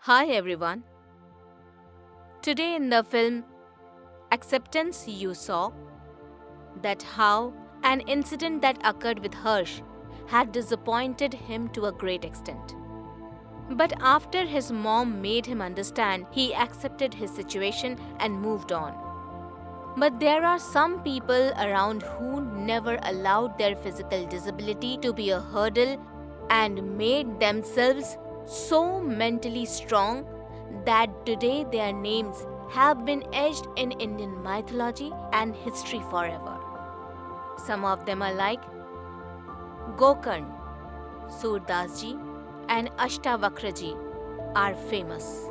Hi everyone. Today in the film Acceptance you saw that how an incident that occurred with Harsh had disappointed him to a great extent. But after his mom made him understand, he accepted his situation and moved on. But there are some people around who never allowed their physical disability to be a hurdle and made themselves so mentally strong that today their names have been etched in Indian mythology and history forever. Some of them are like Gokarn, Surdas ji, and Ashtavakra ji are famous.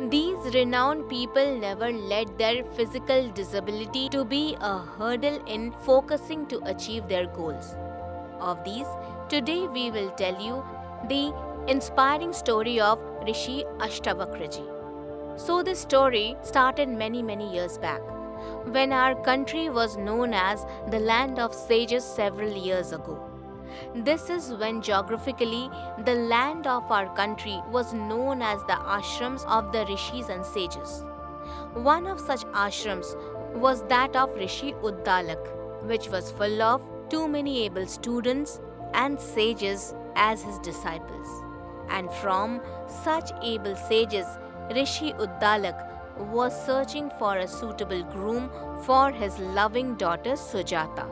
These renowned people never let their physical disability to be a hurdle in focusing to achieve their goals. Of these, today we will tell you the inspiring story of Rishi Ashtavakra ji. So this story started many years back, when our country was known as the land of sages several years ago. This is when geographically the land of our country was known as the ashrams of the rishis and sages. One of such ashrams was that of Rishi Uddalak, which was full of too many able students and sages as his disciples. And from such able sages, Rishi Uddalak was searching for a suitable groom for his loving daughter Sujata.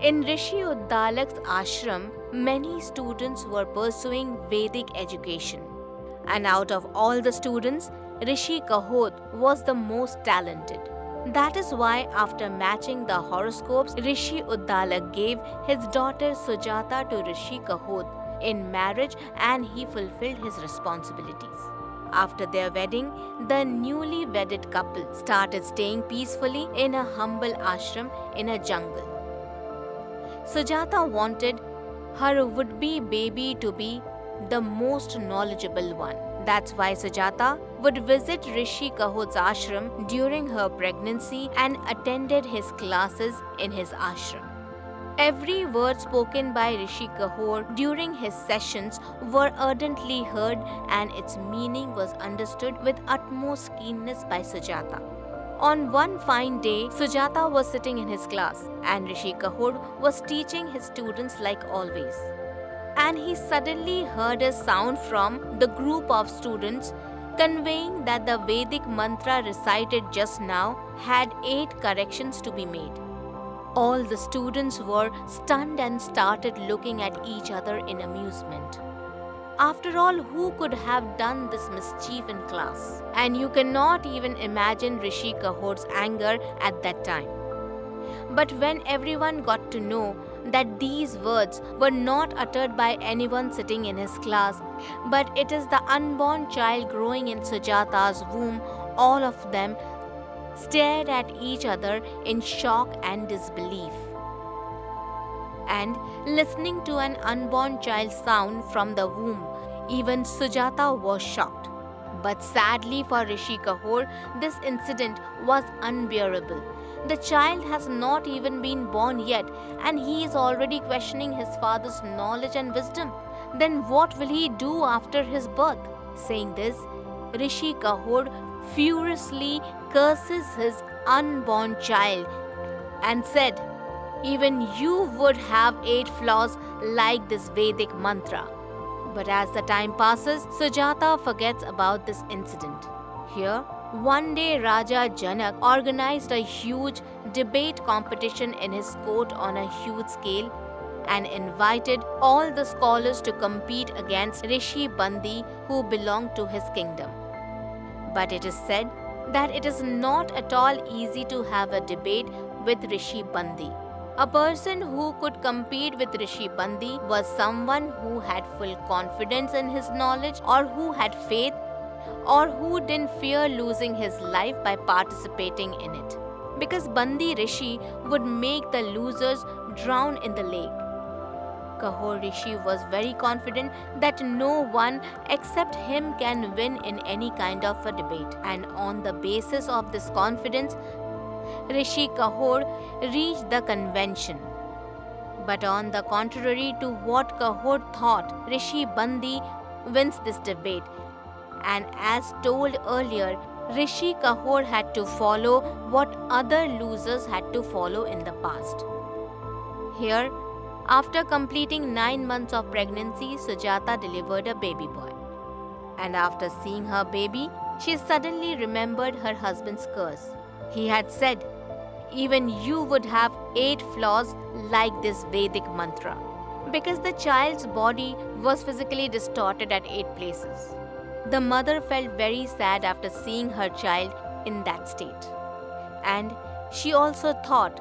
In Rishi Uddalak's ashram, many students were pursuing Vedic education. And out of all the students, Rishi Kahot was the most talented. That is why after matching the horoscopes, Rishi Uddalak gave his daughter Sujata to Rishi Kahot in marriage and he fulfilled his responsibilities. After their wedding, the newly wedded couple started staying peacefully in a humble ashram in a jungle. Sujata wanted her would-be baby to be the most knowledgeable one. That's why Sujata would visit Rishi Kahot's ashram during her pregnancy and attended his classes in his ashram. Every word spoken by Rishi Kahor during his sessions were ardently heard and its meaning was understood with utmost keenness by Sujata. On one fine day, Sujata was sitting in his class and Rishi Kahor was teaching his students like always. And he suddenly heard a sound from the group of students conveying that the Vedic mantra recited just now had 8 corrections to be made. All the students were stunned and started looking at each other in amusement. After all, who could have done this mischief in class? And you cannot even imagine Rishi Kahor's anger at that time. But when everyone got to know that these words were not uttered by anyone sitting in his class, but it is the unborn child growing in Sujata's womb, all of them stared at each other in shock and disbelief. And listening to an unborn child's sound from the womb, even Sujata was shocked. But sadly for Rishi Kahor, this incident was unbearable. The child has not even been born yet and he is already questioning his father's knowledge and wisdom. Then what will he do after his birth? Saying this, Rishi Kahor furiously curses his unborn child and said, "Even you would have 8 flaws like this Vedic mantra." But as the time passes, Sujata forgets about this incident. Here, one day Raja Janak organized a huge debate competition in his court on a huge scale and invited all the scholars to compete against Rishi Bandi who belonged to his kingdom. But it is said that it is not at all easy to have a debate with Rishi Bandi. A person who could compete with Rishi Bandi was someone who had full confidence in his knowledge or who had faith or who didn't fear losing his life by participating in it. Because Bandi Rishi would make the losers drown in the lake. Kahor Rishi was very confident that no one except him can win in any kind of a debate. And on the basis of this confidence, Rishi Kahor reached the convention. But on the contrary to what Kahor thought, Rishi Bandi wins this debate And as told earlier, Rishi Kahor had to follow what other losers had to follow in the past. Here, after completing 9 months of pregnancy, Sujata delivered a baby boy. And after seeing her baby, she suddenly remembered her husband's curse. He had said, "Even you would have 8 flaws like this Vedic mantra," because the child's body was physically distorted at 8 places. The mother felt very sad after seeing her child in that state. And she also thought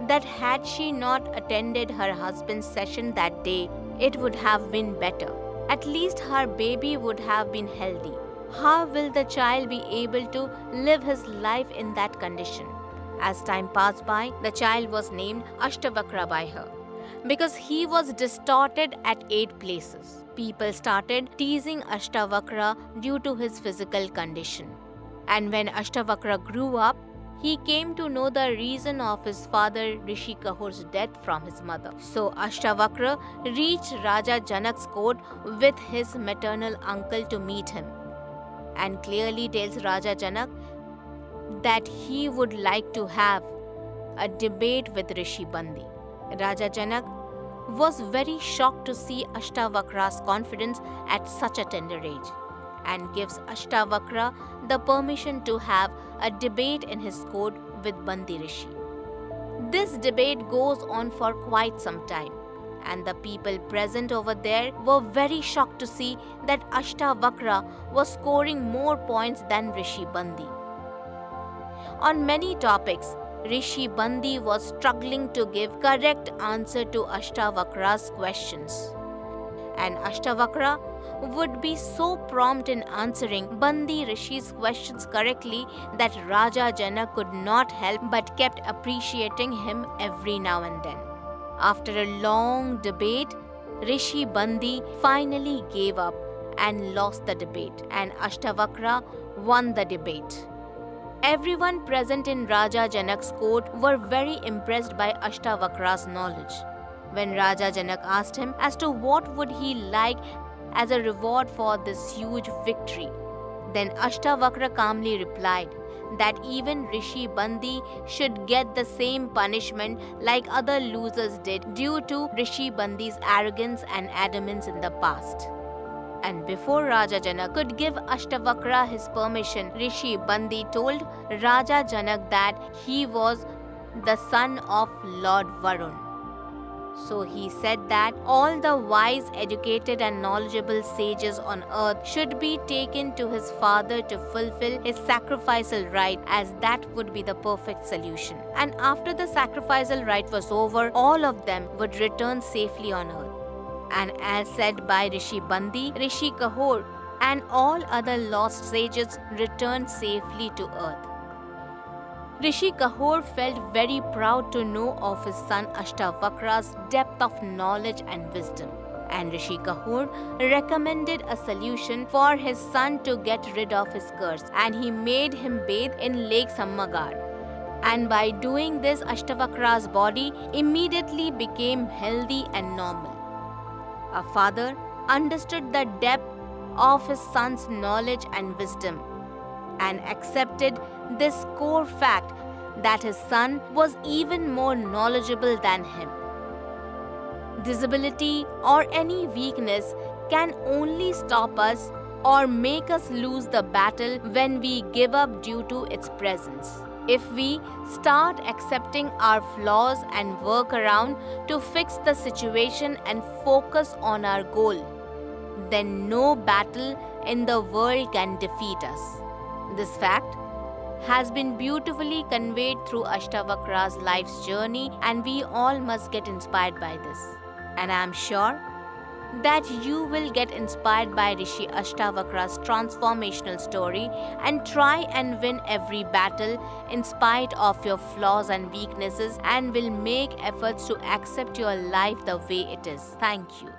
that had she not attended her husband's session that day, it would have been better. At least her baby would have been healthy. How will the child be able to live his life in that condition? As time passed by, the child was named Ashtavakra by her, because he was distorted at 8 places. People started teasing Ashtavakra due to his physical condition. And when Ashtavakra grew up, he came to know the reason of his father Rishi Kahor's death from his mother. So Ashtavakra reached Raja Janak's court with his maternal uncle to meet him, and clearly tells Raja Janak that he would like to have a debate with Rishi Bandi. Raja Janak was very shocked to see Ashtavakra's confidence at such a tender age, and gives Ashtavakra the permission to have a debate in his court with Bandi Rishi. This debate goes on for quite some time, and the people present over there were very shocked to see that Ashtavakra was scoring more points than Rishi Bandi. On many topics, Rishi Bandi was struggling to give correct answer to Ashtavakra's questions. And Ashtavakra would be so prompt in answering Bandi Rishi's questions correctly that Raja Janak could not help but kept appreciating him every now and then. After a long debate, Rishi Bandi finally gave up and lost the debate, and Ashtavakra won the debate. Everyone present in Raja Janak's court were very impressed by Ashtavakra's knowledge. When Raja Janak asked him as to what would he like as a reward for this huge victory, then Ashtavakra calmly replied that even Rishi Bandi should get the same punishment like other losers did due to Rishi Bandi's arrogance and adamance in the past. And before Raja Janak could give Ashtavakra his permission, Rishi Bandi told Raja Janak that he was the son of Lord Varun. So he said that all the wise, educated and knowledgeable sages on earth should be taken to his father to fulfill his sacrificial rite, as that would be the perfect solution. And after the sacrificial rite was over, all of them would return safely on earth. And as said by Rishi Bandi, Rishi Kahor and all other lost sages returned safely to earth. Rishi Kahor felt very proud to know of his son Ashtavakra's depth of knowledge and wisdom. And Rishi Kahor recommended a solution for his son to get rid of his curse, and he made him bathe in Lake Sammagar. And by doing this, Ashtavakra's body immediately became healthy and normal. A father understood the depth of his son's knowledge and wisdom, and accepted this core fact that his son was even more knowledgeable than him. Disability or any weakness can only stop us or make us lose the battle when we give up due to its presence. If we start accepting our flaws and work around to fix the situation and focus on our goal, then no battle in the world can defeat us. This fact has been beautifully conveyed through Ashtavakra's life's journey, and we all must get inspired by this. And I am sure that you will get inspired by Rishi Ashtavakra's transformational story and try and win every battle in spite of your flaws and weaknesses, and will make efforts to accept your life the way it is. Thank you.